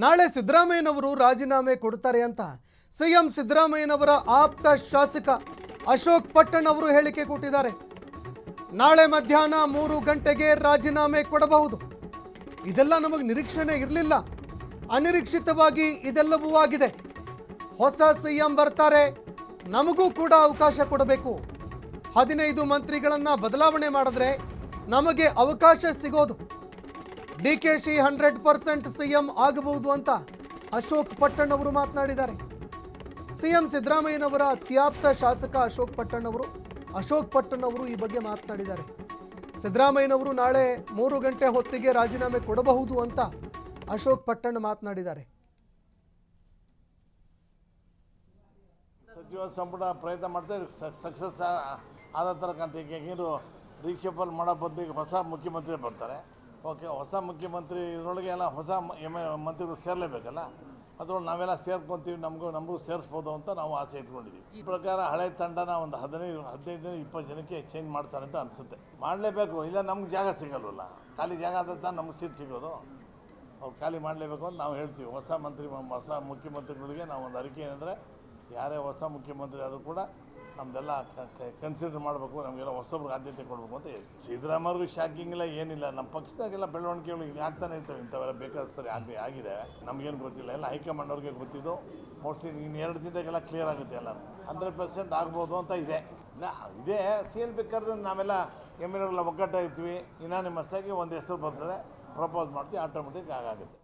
ನಾಳೆ ಸಿದ್ದರಾಮಯ್ಯನವರು ರಾಜೀನಾಮೆ ಕೊಡ್ತಾರೆ ಅಂತ ಸಿಎಂ ಸಿದ್ದರಾಮಯ್ಯನವರ ಆಪ್ತ ಶಾಸಕ ಅಶೋಕ್ ಪಟ್ಟಣ್ ಅವರು ಹೇಳಿಕೆ ಕೊಟ್ಟಿದ್ದಾರೆ. ನಾಳೆ ಮಧ್ಯಾಹ್ನ 3 ಗಂಟೆಗೆ ರಾಜೀನಾಮೆ ಕೊಡಬಹುದು. ಇದೆಲ್ಲ ನಮಗೆ ನಿರೀಕ್ಷಣೆ ಇರಲಿಲ್ಲ. ಅನಿರೀಕ್ಷಿತವಾಗಿ ಇದೆಲ್ಲವೂ ಆಗಿದೆ. ಹೊಸ ಸಿಎಂ ಬರ್ತಾರೆ, ನಮಗೂ ಕೂಡ ಅವಕಾಶ ಕೊಡಬೇಕು. 15 ಮಂತ್ರಿಗಳನ್ನ ಬದಲಾವಣೆ ಮಾಡಿದ್ರೆ ನಮಗೆ ಅವಕಾಶ ಸಿಗೋದು. ಡಿಕೆಶಿ 100% ಸಿಎಂ ಆಗಬಹುದು ಅಂತ ಅಶೋಕ್ ಪಟ್ಟಣ್ ಅವರು ಮಾತನಾಡಿದ್ದಾರೆ. ಸಿಎಂ ಸಿದ್ದರಾಮಯ್ಯನವರ ಅತ್ಯಾಪ್ತ ಶಾಸಕ ಅಶೋಕ್ ಪಟ್ಟಣ್ ಅವರು ಈ ಬಗ್ಗೆ ಮಾತನಾಡಿದ್ದಾರೆ. ಸಿದ್ದರಾಮಯ್ಯನವರು ನಾಳೆ 3 ಗಂಟೆ ಹೊತ್ತಿಗೆ ರಾಜೀನಾಮೆ ಕೊಡಬಹುದು ಅಂತ ಅಶೋಕ್ ಪಟ್ಟಣ್ ಮಾತನಾಡಿದ್ದಾರೆ. ಸಚಿವ ಸಂಪುಟ ಪ್ರಯತ್ನ ಮಾಡ್ತಾ ಸಕ್ಸಸ್ ಆದ ಥರ ಕಾಣ್ತೀವಿ. ಈಗೇನು ರೀಶಫಲ್ ಮಾಡೋ ಬದಲಿಗೆ ಹೊಸ ಮುಖ್ಯಮಂತ್ರಿ ಬರ್ತಾರೆ. ಓಕೆ, ಹೊಸ ಮುಖ್ಯಮಂತ್ರಿ ಇದರೊಳಗೆ ಎಲ್ಲ ಹೊಸ ಮಂತ್ರಿಗಳು ಸೇರಲೇಬೇಕಲ್ಲ. ಅದರೊಳಗೆ ನಾವೆಲ್ಲ ಸೇರ್ಕೊತೀವಿ, ನಮಗೂ ಸೇರಿಸ್ಬೋದು ಅಂತ ನಾವು ಆಸೆ ಇಟ್ಕೊಂಡಿದ್ದೀವಿ. ಈ ಪ್ರಕಾರ ಹಳೆ ತಂಡನ ಒಂದು 15-20 ಜನಕ್ಕೆ ಚೇಂಜ್ ಮಾಡ್ತಾರೆ ಅಂತ ಅನಿಸುತ್ತೆ. ಮಾಡಲೇಬೇಕು, ಇಲ್ಲ ನಮ್ಗೆ ಜಾಗ ಸಿಗಲ್ವಲ್ಲ. ಖಾಲಿ ಜಾಗ ಆದ ನಮ್ಗೆ ಸೀಟ್ ಸಿಗೋದು. ಅವ್ರು ಖಾಲಿ ಮಾಡಲೇಬೇಕು ಅಂತ ನಾವು ಹೇಳ್ತೀವಿ. ಹೊಸ ಮುಖ್ಯಮಂತ್ರಿಗಳಿಗೆ ನಾವು ಒಂದು ಅರಿಕೆ ಏನಂದರೆ, ಯಾರೇ ಹೊಸ ಮುಖ್ಯಮಂತ್ರಿ ಆದರೂ ಕೂಡ ನಮ್ಮದೆಲ್ಲ ಕನ್ಸಿಡರ್ ಮಾಡಬೇಕು, ನಮಗೆಲ್ಲ ಹೊಸಬ್ರಿಗೆ ಆದ್ಯತೆ ಕೊಡಬೇಕು ಅಂತ ಹೇಳ್ತೀವಿ. ಸಿದ್ದರಾಮಯ್ಯವ್ರಿಗೂ ಶಾಕಿಂಗ್ ಇಲ್ಲ, ಏನಿಲ್ಲ. ನಮ್ಮ ಪಕ್ಷದಾಗೆಲ್ಲ ಬೆಳವಣಿಗೆಗಳು ಈಗ ಆಗ್ತಾನೆ ಇರ್ತವೆ. ಇಂಥವೆಲ್ಲ ಬೇಕಾದ ಸರಿ ಆಗಿದೆ. ನಮಗೇನು ಗೊತ್ತಿಲ್ಲ, ಎಲ್ಲ ಹೈಕಮಾಂಡ್ ಅವ್ರಿಗೆ ಗೊತ್ತಿದ್ದು. ಮೋಸ್ಟ್ಲಿ ಇನ್ನು 2 ದಿನದಾಗೆಲ್ಲ ಕ್ಲಿಯರ್ ಆಗುತ್ತೆ. ಎಲ್ಲ 100% ಆಗ್ಬೋದು ಅಂತ ಇದೆ. ಇದೇ CLP ಕರೆದ್ರೆ ನಾವೆಲ್ಲ MLA ಒಗ್ಗಟ್ಟಾಗಿರ್ತೀವಿ. ಇನಾನಿಮಸ್ ಆಗಿ ಒಂದು ಹೆಸರು ಬರ್ತದೆ, ಪ್ರಪೋಸ್ ಮಾಡ್ತೀವಿ, ಆಟೋಮೆಟಿಕ್ ಆಗುತ್ತೆ.